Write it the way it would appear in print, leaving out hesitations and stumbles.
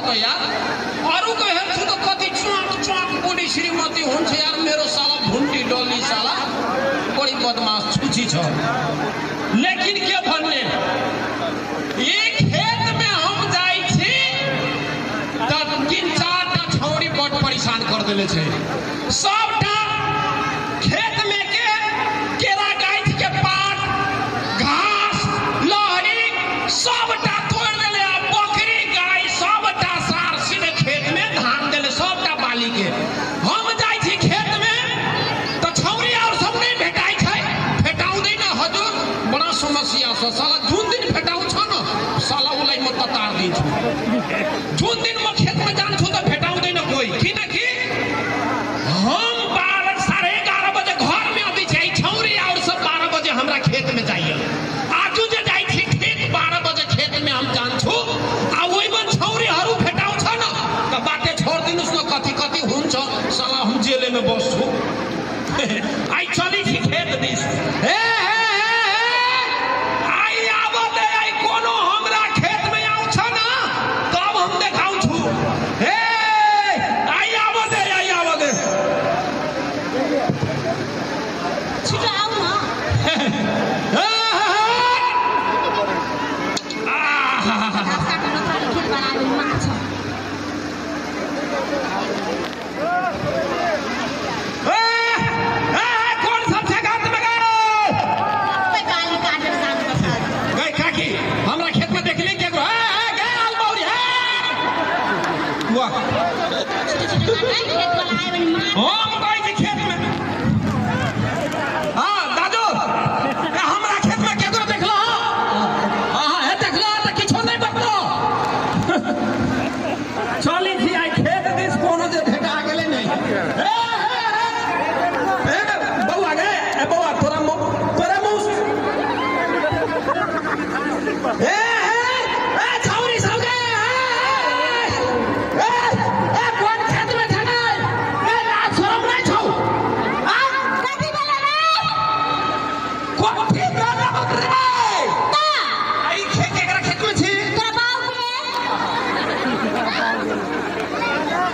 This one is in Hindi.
तो यार अरू को हेर्छु त कति च्वाक च्वाक बुढी श्रीमती हुन्छ यार मेरो साला भुन्टी डोली साला बड़ी बदमाश छुची छ। लेकिन के भन्ने एक खेत में हम जाई छी त 3-4 टा छौरी बड़ परेशान कर देले छे। सबटा खेत में के केरा गाछ के पात घास लहरी सबटा तोड़ देले आ बकरी गाय सबटा सार सीधे खेत में धान देले सबटा बाली के। हम जाई छी खेत में त छौरी और सब नहीं भेटाई छै भेटाउ दै न हजुर बड़ा समस्या छ साला जुन दिन भेटाउ छ न साला उलाई म ततार दै छु। जुन दिन म खेत में जान छु त भेटाउ दै न कोई किनकि हम 12-11:30 बजे घर में अभी जाई छौरी और सब 12 बजे हमरा खेत में जाइए। आजू जे जाई छी ठीक 12 बजे खेत में हम जान छु आ ओइ में छौरी हरू भेटाउ छ न त बाटे छोड़ दिनुस् न कथि कथि हुन्छ साला हम जेले में बस्छु। आई चली छी खेत दिस हे आई आबते आई कोनो हमरा खेत में आउ छ न तब हम देखाउ छु। हे आई आबते छिटो आऊ न। रास्ता को नथाले खेत बनाबे माछ कौन सब छे गात में गए पे गाली काटे साथ बता गए काकी हमरा खेत में देखली के गए अलबौरी है वाह छिटो छिटो काटे खेत वाला आए बनी माछ हम गए छी खेत में